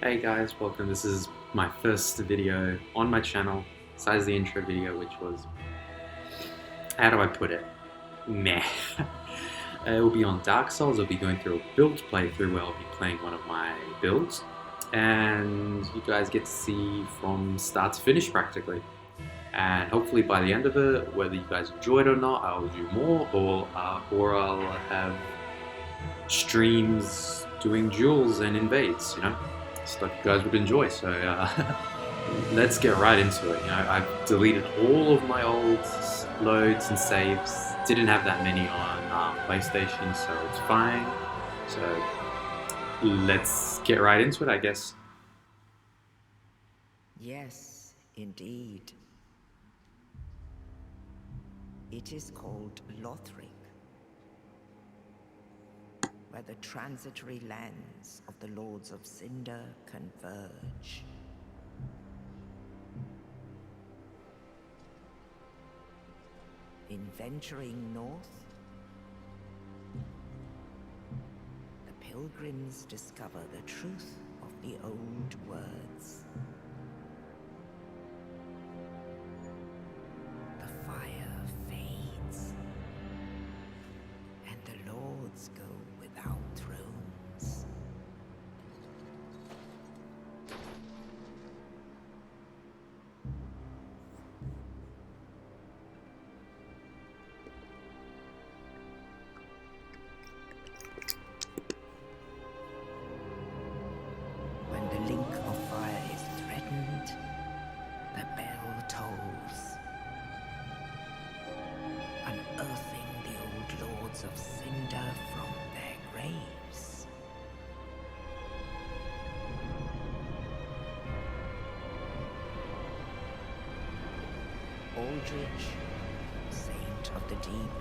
Hey guys, welcome. This is my first video on my channel, besides the intro video, which was, how do I put it? Meh. It will be on Dark Souls. I'll be going through a build playthrough where I'll be playing one of my builds, and you guys get to see from start to finish practically. And hopefully by the end of it, whether you guys enjoy it or not, I'll do more, or I'll have streams doing duels and invades, stuff you guys would enjoy. So let's get right into it. I've deleted all of my old loads and saves. Didn't have that many on PlayStation, so it's fine. So let's get right into it, I guess. Yes, indeed. It is called Lothric, where the transitory lands of the Lords of Cinder converge. In venturing north, the pilgrims discover the truth of the old words. The fire fades, and the lords go without thrones. When the link of fire is threatened, the bell tolls, unearthing the old lords of Cinder from their graves. Aldrich, saint of the deep,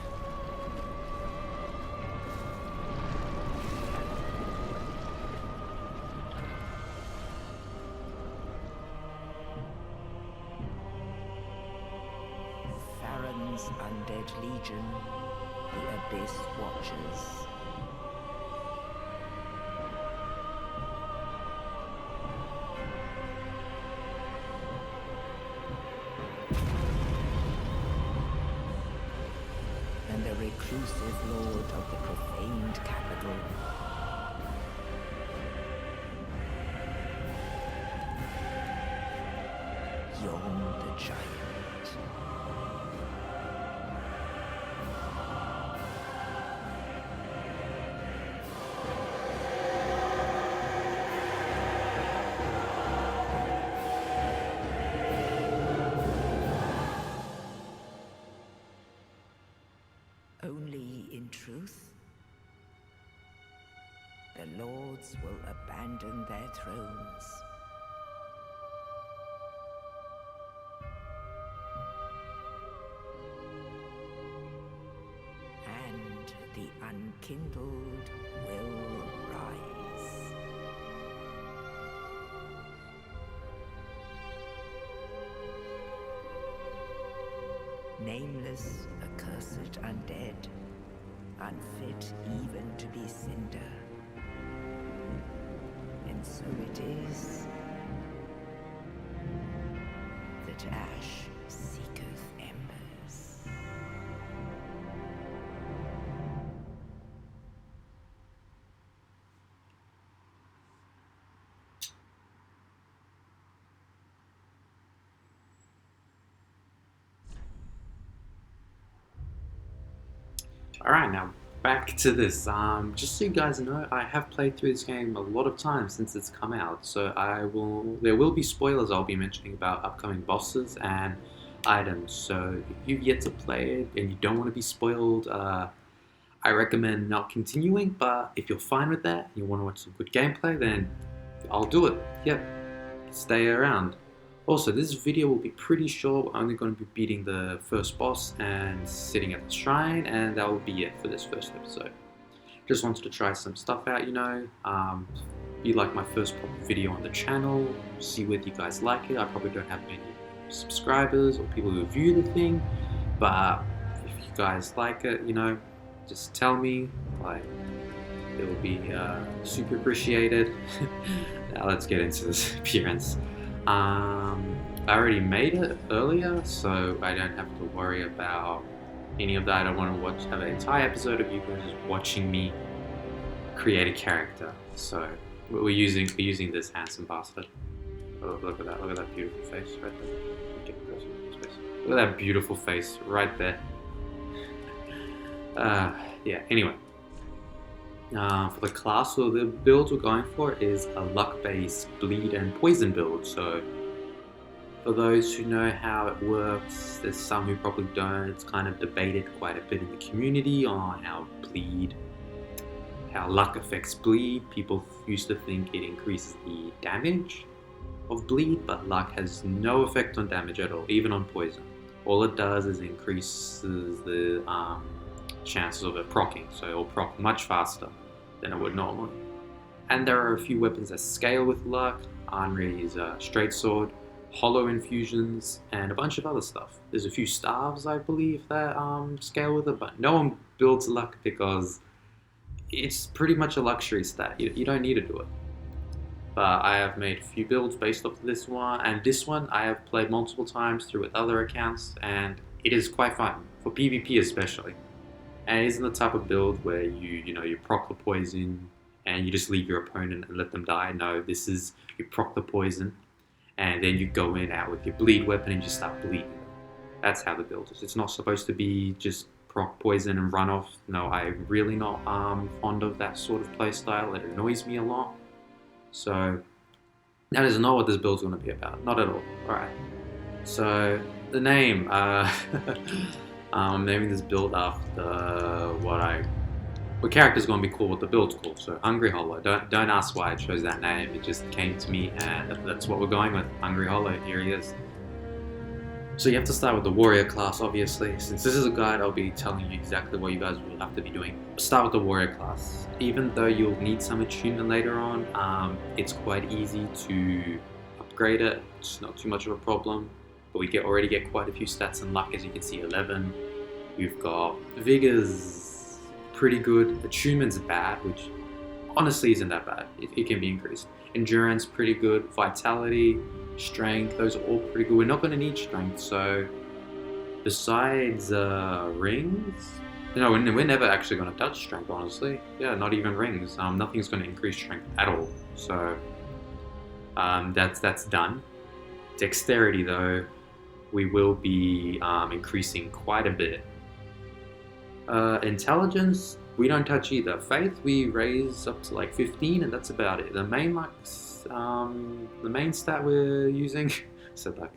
Farron's undead legion, the Abyss Watchers. And the reclusive lord of the profaned capital. Yon the giant. Only in truth, the lords will abandon their thrones. And the unkindled will rise. Nameless, accursed undead, unfit even to be cinder. And so it is that ash seeketh embers. Alright, now back to this. Just so you guys know, I have played through this game a lot of times since it's come out, so there will be spoilers I'll be mentioning about upcoming bosses and items. So if you've yet to play it and you don't want to be spoiled, I recommend not continuing, but if you're fine with that and you want to watch some good gameplay, then I'll do it. Yep, stay around. Also, this video will be pretty short. We're only going to be beating the first boss and sitting at the shrine, and that will be it for this first episode. Just wanted to try some stuff out, Be like my first proper video on the channel, see whether you guys like it. I probably don't have many subscribers or people who view the thing, but if you guys like it, just tell me. it will be super appreciated. Now let's get into this appearance. I already made it earlier, so I don't have to worry about any of that. I don't want to have an entire episode of you guys watching me create a character. So we're using this handsome bastard. Oh, look at that! Look at that beautiful face right there. Get closer to his face. Look at that beautiful face right there. Yeah. Anyway, for the class, so the build we're going for is a luck-based bleed and poison build. So for those who know how it works, there's some who probably don't. It's kind of debated quite a bit in the community on how luck affects bleed. People used to think it increases the damage of bleed, but luck has no effect on damage at all, even on poison. All it does is increases the chances of it proccing, so it'll proc much faster than it would normally. And there are a few weapons that scale with luck. Henri's straight sword, hollow infusions, and a bunch of other stuff. There's a few staves, I believe, that scale with it, but no one builds luck because it's pretty much a luxury stat. You don't need to do it. But I have made a few builds based off of this one, and this one I have played multiple times through with other accounts, and it is quite fun, for PvP especially. And it isn't the type of build where you proc the poison and you just leave your opponent and let them die. No, this is you proc the poison and then you go in out with your bleed weapon and just start bleeding. That's how the build is. It's not supposed to be just proc poison and run off. No, I'm really not fond of that sort of playstyle. It annoys me a lot. So that is not what this build is going to be about. Not at all. Alright. So the name. I'm naming this build after what character's going to be called, what the build's called. So Hungry Hollow. Don't ask why I chose that name. It just came to me, and that's what we're going with. Hungry Hollow. Here he is. So you have to start with the warrior class, obviously. Since this is a guide, I'll be telling you exactly what you guys will have to be doing. Start with the warrior class. Even though you'll need some attunement later on, it's quite easy to upgrade it. It's not too much of a problem. But we already get quite a few stats in luck, as you can see, 11. We've got Vigor's pretty good. Attunement's bad, which honestly isn't that bad. It can be increased. Endurance, pretty good. Vitality, Strength, those are all pretty good. We're not going to need Strength, so besides rings, we're never actually going to touch Strength, honestly. Yeah, not even rings. Nothing's going to increase Strength at all. So that's done. Dexterity, though, we will be increasing quite a bit. Intelligence, we don't touch either. Faith, we raise up to like 15, and that's about it. The main stat we're using said luck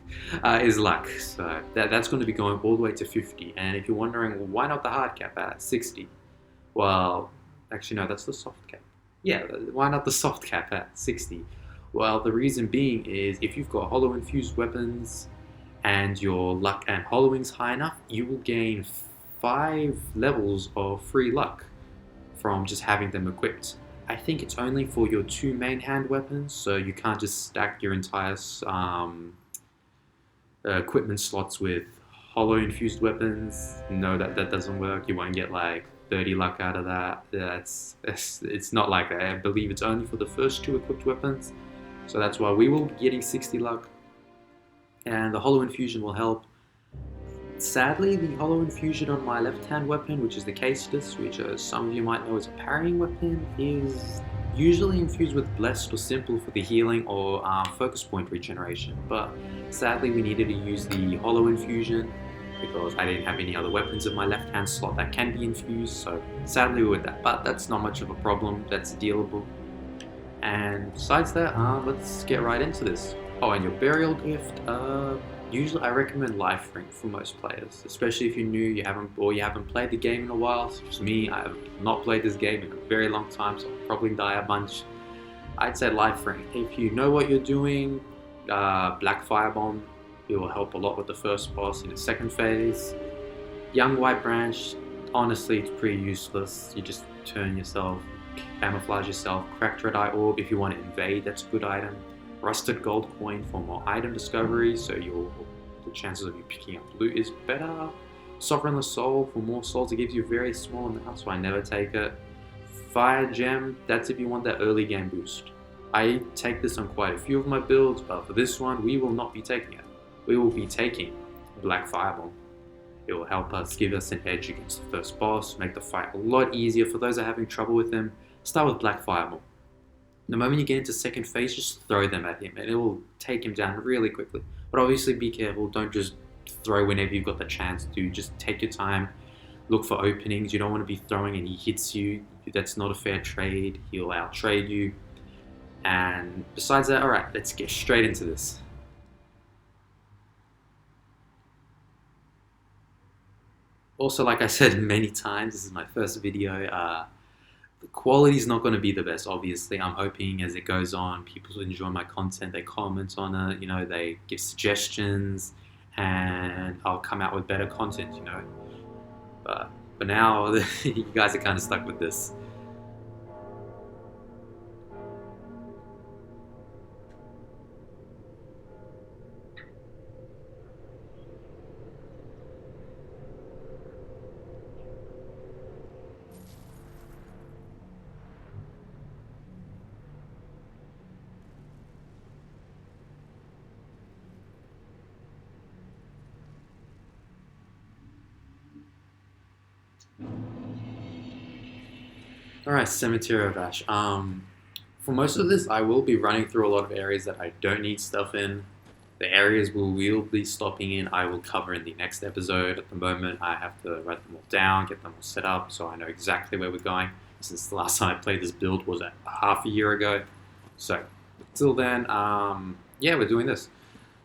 is luck. So that's going to be going all the way to 50. And if you're wondering why not the hard cap at 60, well, actually no, that's the soft cap. Yeah, why not the soft cap at 60? Well, the reason being is if you've got hollow infused weapons and your luck and hollowing's high enough, you will gain 5 levels of free luck from just having them equipped. I think it's only for your 2 main hand weapons, so you can't just stack your entire equipment slots with hollow infused weapons. No, that doesn't work. You won't get like 30 luck out of that. It's not like that. I believe it's only for the first 2 equipped weapons. So that's why we will be getting 60 luck. And the hollow infusion will help. Sadly, the hollow infusion on my left hand weapon, which is the Caestus, which some of you might know is a parrying weapon, is usually infused with Blessed or Simple for the healing or focus point regeneration. But sadly, we needed to use the hollow infusion because I didn't have any other weapons in my left hand slot that can be infused. So sadly, we were with that. But that's not much of a problem. That's dealable. And besides that, let's get right into this. Oh, and your burial gift. Usually, I recommend Life Ring for most players, especially if you're new, you haven't played the game in a while. Such as me, I have not played this game in a very long time, so I'll probably die a bunch. I'd say Life Ring. If you know what you're doing, Black Firebomb, it will help a lot with the first boss in the second phase. Young White Branch, honestly, it's pretty useless. You just turn yourself, camouflage yourself. Cracked Red Eye Orb, if you want to invade, that's a good item. Rusted Gold Coin for more item discovery, so the chances of you picking up loot is better. Sovereignless Soul for more souls, it gives you a very small amount, so I never take it. Fire Gem, that's if you want that early game boost. I take this on quite a few of my builds, but for this one, we will not be taking it. We will be taking Black Fireball. It will help us, give us an edge against the first boss, make the fight a lot easier for those that are having trouble with him. Start with Black Fireball. The moment you get into second phase, just throw them at him and it will take him down really quickly. But obviously be careful, don't just throw whenever you've got the chance to. Just take your time, look for openings. You don't want to be throwing and he hits you. That's not a fair trade. He'll out-trade you. And besides that, alright, let's get straight into this. Also, like I said many times, this is my first video. The quality is not going to be the best, obviously. I'm hoping as it goes on, people enjoy my content, they comment on it, you know, they give suggestions, and I'll come out with better content, you know. But for now, you guys are kind of stuck with this. Alright, Cemetery of Ash. For most of this, I will be running through a lot of areas that I don't need stuff in. The areas we'll be stopping in, I will cover in the next episode. At the moment, I have to write them all down, get them all set up, so I know exactly where we're going. Since the last time I played this build was half a year ago. So, until then, yeah, we're doing this.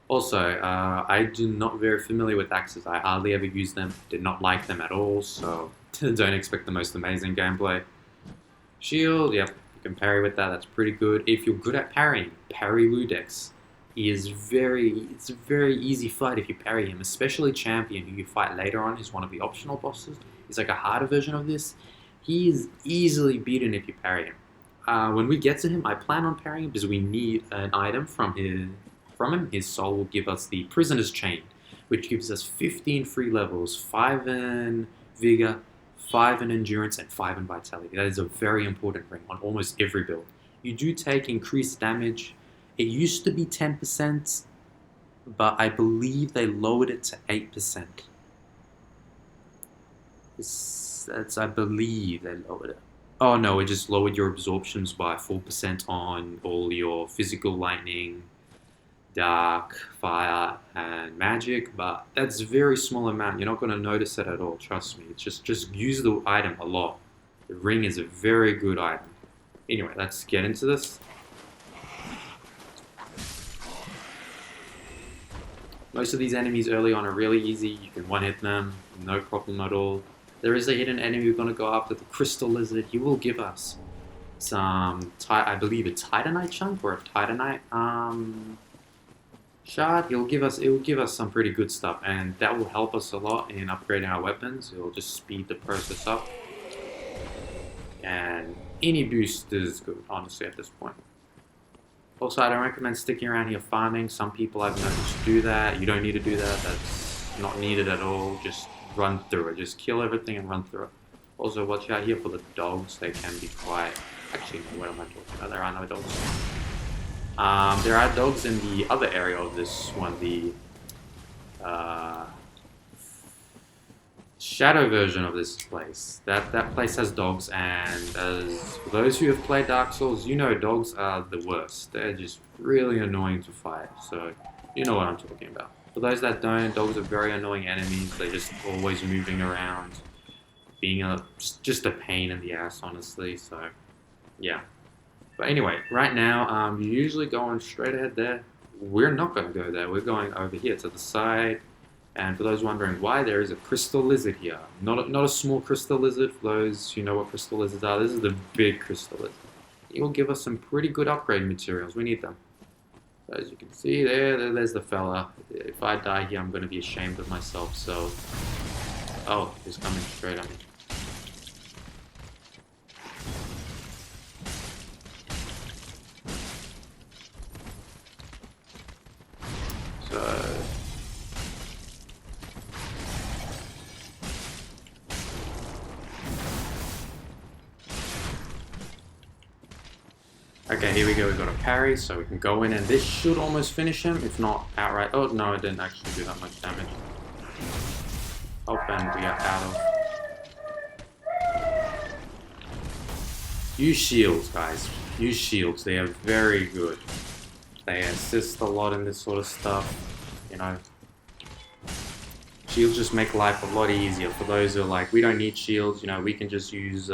Also, I do not very familiar with axes. I hardly ever use them, did not like them at all, so don't expect the most amazing gameplay. Shield, yep, you can parry with that, that's pretty good. If you're good at parrying, parry Iudex. It's a very easy fight if you parry him, especially Champion, who you fight later on, is one of the optional bosses. He's like a harder version of this. He is easily beaten if you parry him. When we get to him, I plan on parrying him because we need an item from him. His soul will give us the Prisoner's Chain, which gives us 15 free levels, 5 in Vigor, 5 in Endurance, and 5 in Vitality. That is a very important ring on almost every build. You do take increased damage. It used to be 10%, but I believe they lowered it to 8%. I believe they lowered it. Oh no, it just lowered your absorptions by 4% on all your physical lightning, dark, fire, and magic, but that's a very small amount. You're not going to notice it at all, trust me. It's just use the item a lot. The ring is a very good item. Anyway, let's get into this. Most of these enemies early on are really easy. You can one-hit them, no problem at all. There is a hidden enemy we're going to go after, the Crystal Lizard. He will give us some, I believe a Titanite chunk or a Titanite shard. It will give us some pretty good stuff, and that will help us a lot in upgrading our weapons. It will just speed the process up, and any boost is good, honestly, at this point. Also, I don't recommend sticking around here farming. Some people I've noticed do that. You don't need to do that. That's not needed at all. Just run through it. Just kill everything and run through it. Also, watch out here for the dogs. They can be quite... Actually, what am I talking about? There are no dogs. There are dogs in the other area of this one, the shadow version of this place. That place has dogs, and as for those who have played Dark Souls, you know dogs are the worst. They're just really annoying to fight, so you know what I'm talking about. For those that don't, dogs are very annoying enemies. They're just always moving around, being just a pain in the ass, honestly, so yeah. But anyway, right now, you're usually going straight ahead there. We're not going to go there. We're going over here to the side. And for those wondering why, there is a crystal lizard here. Not a small crystal lizard. For those who know what crystal lizards are, this is the big crystal lizard. It will give us some pretty good upgrade materials. We need them. So as you can see, there's the fella. If I die here, I'm going to be ashamed of myself. So, oh, he's coming straight at me. So, Okay, here we go. We got a parry, so we can go in, and this should almost finish him, if not outright. Oh no, it didn't actually do that much damage. Oh, and we are out of. Use shields, guys. Use shields. They are very good. They assist a lot in this sort of stuff. You know, shields just make life a lot easier for those who are like, we don't need shields. You know, we can just use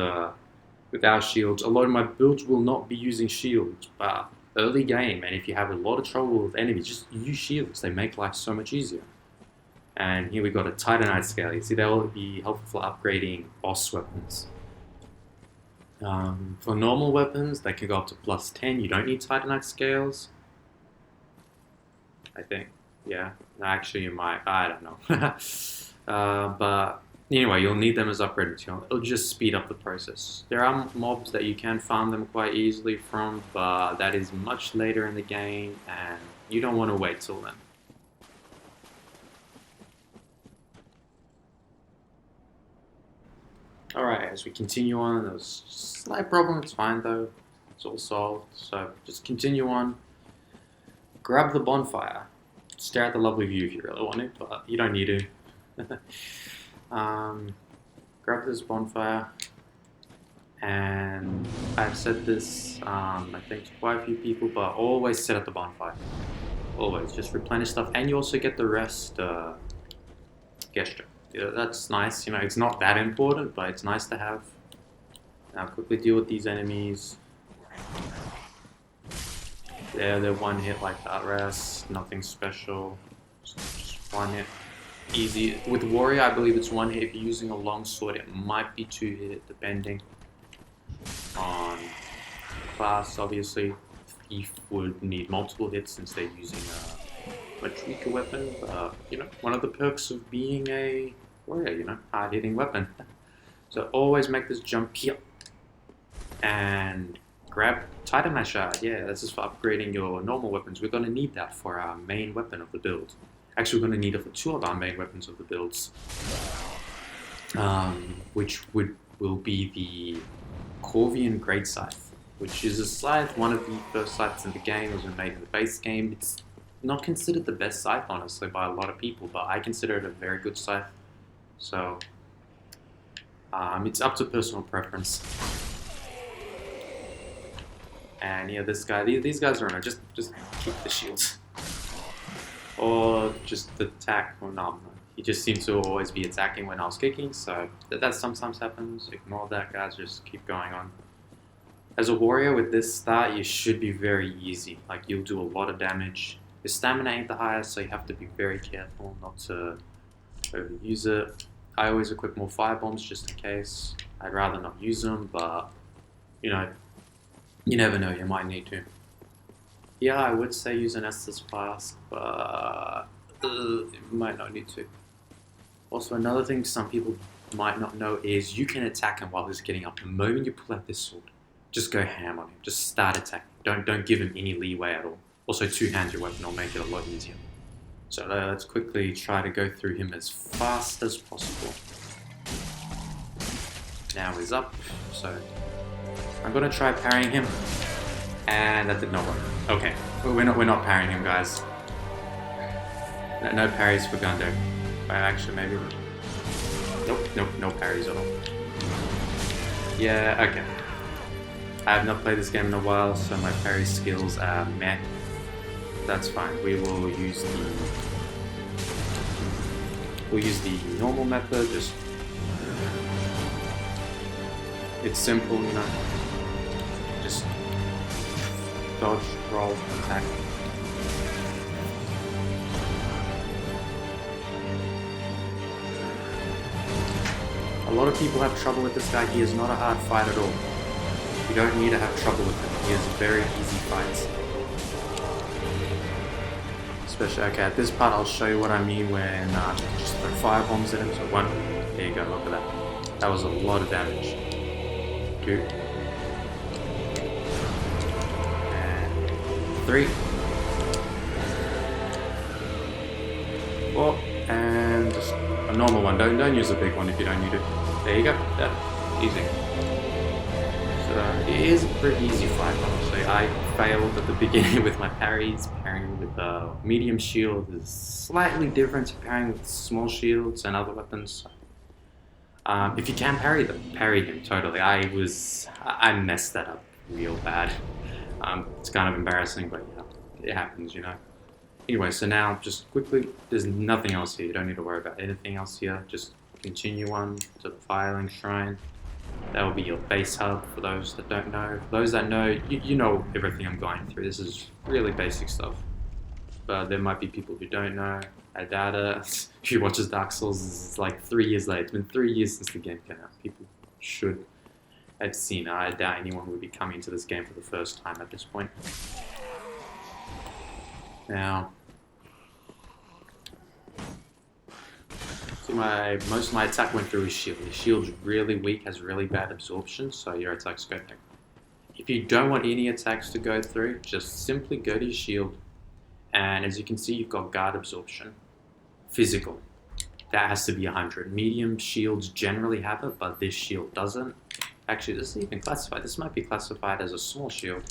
with our shields. A lot of my builds will not be using shields, but early game, and if you have a lot of trouble with enemies, just use shields. They make life so much easier. And here we got a Titanite scale. You see, that will be helpful for upgrading boss weapons. For normal weapons, they can go up to +10. You don't need Titanite scales. I think. Yeah. Actually, you might. I don't know. But anyway, you'll need them as upgrade material. It'll just speed up the process. There are mobs that you can farm them quite easily from, but that is much later in the game, and you don't want to wait till then. Alright, as we continue on, there was a slight problem, it's fine though. It's all solved, so just continue on. Grab the bonfire. Stare at the lovely view if you really want to, but you don't need to. Grab this bonfire, and I've said this, I think to quite a few people, but always sit at the bonfire. Always, just replenish stuff, and you also get the rest gesture. Yeah, that's nice, you know, it's not that important, but it's nice to have. Now quickly deal with these enemies. They're one hit like that rest, nothing special. Just one hit. Easy. With Warrior, I believe it's one hit. If you're using a long sword, it might be 2 hit, depending on class, obviously. Thief would need multiple hits since they're using a much weaker weapon, but you know, one of the perks of being a warrior, you know, hard-hitting weapon. So always make this jump here and grab Titanite shard. Yeah, this is for upgrading your normal weapons. We're going to need that for our main weapon of the build. Actually, we're going to need it for 2 of our main weapons of the builds, which will be the Corvian Great Scythe, which is a scythe, one of the first scythes in the game. It was made in the base game. It's not considered the best scythe, honestly, by a lot of people, but I consider it a very good scythe. So, it's up to personal preference. And yeah, this guy, these guys are just keep the shields. Or just attack, or no, he just seems to always be attacking when I was kicking, so that sometimes happens. Ignore that, guys, just keep going on. As a warrior with this start, you should be very easy, like you'll do a lot of damage. Your stamina ain't the highest, so you have to be very careful not to overuse it. I always equip more fire bombs just in case. I'd rather not use them, but you know, you never know, you might need to. Yeah, I would say use an Estus Flask, but you might not need to. Also, another thing some people might not know is you can attack him while he's getting up. The moment you pull out this sword, just go ham on him. Just start attacking. Don't give him any leeway at all. Also, 2-hand your weapon will make it a lot easier. So let's quickly try to go through him as fast as possible. Now he's up, so I'm gonna try parrying him, and that did not work. Okay, we're not parrying him, guys. No parries for Gundyr. Actually, maybe. Nope, no parries at all. Yeah, okay. I have not played this game in a while, so my parry skills are meh. That's fine. We'll use the normal method. Just it's simple, you know. Just dodge, roll, attack. A lot of people have trouble with this guy. He is not a hard fight at all. You don't need to have trouble with him. He is a very easy fight. Especially, okay, at this part I'll show you what I mean when just throw fire bombs at him. So 1, there you go, look at that. That was a lot of damage. 2. And 3. 4. And just a normal one. Don't use a big one if you don't need it. There you go. Yeah, easy. So it is a pretty easy fight, honestly. I failed at the beginning with my parries. Parrying with a medium shield is slightly different to parrying with small shields and other weapons. If you can parry them, parry him totally. I messed that up real bad. It's kind of embarrassing, but yeah, it happens, you know. Anyway, so now just quickly, there's nothing else here. You don't need to worry about anything else here. Just continue on to the Filing Shrine. That will be your base hub for those that don't know. For those that know, you know everything I'm going through. This is really basic stuff. But there might be people who don't know. I doubt it. Who watches Dark Souls is like 3 years late. It's been 3 years since the game came out. People should have seen it. I doubt anyone would be coming to this game for the first time at this point. Now, see, most of my attack went through his shield. His shield's really weak, has really bad absorption, so your attacks go through. If you don't want any attacks to go through, just simply go to your shield. And as you can see, you've got guard absorption. Physical. That has to be 100. Medium shields generally have it, but this shield doesn't. Actually, this is even classified. This might be classified as a small shield.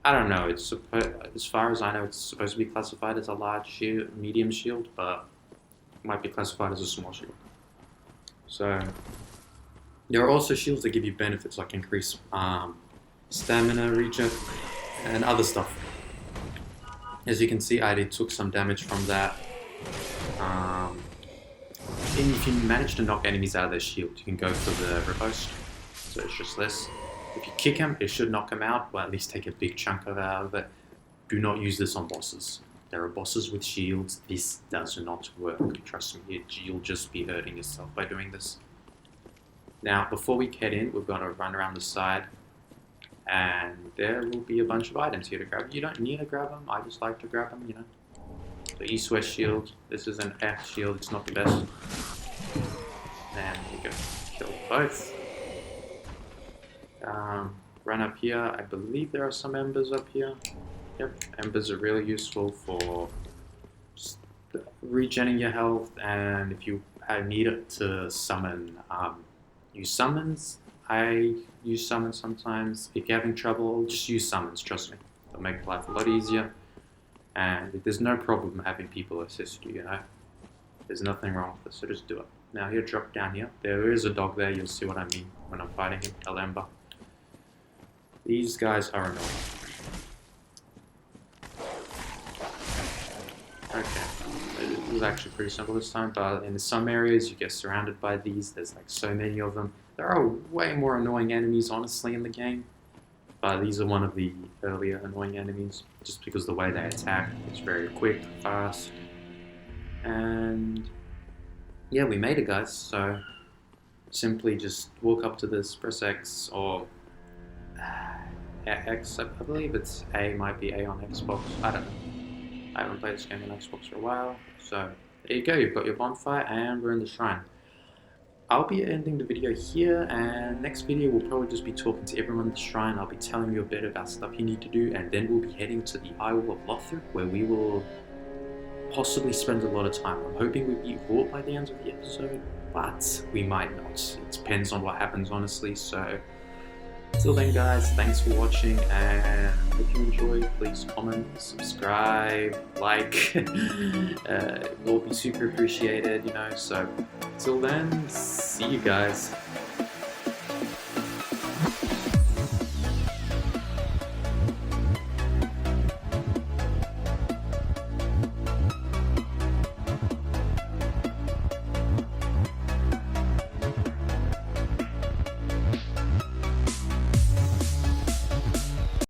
I don't know. It's as far as I know, it's supposed to be classified as a large shield, medium shield, but it might be classified as a small shield. So there are also shields that give you benefits like increased stamina regen and other stuff. As you can see, I took some damage from that. And if you manage to knock enemies out of their shield, you can go for the riposte. So it's just this. If you kick him, it should knock him out, or at least take a big chunk out of it. Do not use this on bosses. There are bosses with shields. This does not work. Trust me, you'll just be hurting yourself by doing this. Now, before we head in, we've got to run around the side. And there will be a bunch of items here to grab. You don't need to grab them. I just like to grab them, you know. The East-West shield. This is an F shield. It's not the best. And we go kill both. Run up here. I believe there are some embers up here. Yep, embers are really useful for just regenerating your health. And if you need it to summon, use summons. I use summons sometimes. If you're having trouble, just use summons, trust me. It'll make life a lot easier. And there's no problem having people assist you, you know. There's nothing wrong with this, so just do it. Now here, drop down here. There is a dog there, you'll see what I mean when I'm fighting him, El Ember. These guys are annoying. Okay, it was actually pretty simple this time, but in some areas you get surrounded by these. There's like so many of them. There are way more annoying enemies, honestly, in the game. But these are one of the earlier annoying enemies, just because the way they attack is very quick, fast. And yeah, we made it, guys. So simply just walk up to this, press X, or X, I believe it's A, might be A on Xbox. I don't know. I haven't played this game on Xbox for a while. So there you go, you've got your bonfire, and we're in the shrine. I'll be ending the video here, and next video we'll probably just be talking to everyone in the shrine. I'll be telling you a bit about stuff you need to do, and then we'll be heading to the Eye Wall of Lothric, where we will possibly spend a lot of time. I'm hoping we beat Vought by the end of the episode, but we might not. It depends on what happens, honestly. So till then, guys, thanks for watching, and if you enjoyed, please comment, subscribe, like. It will be super appreciated, you know. So till then, see you guys.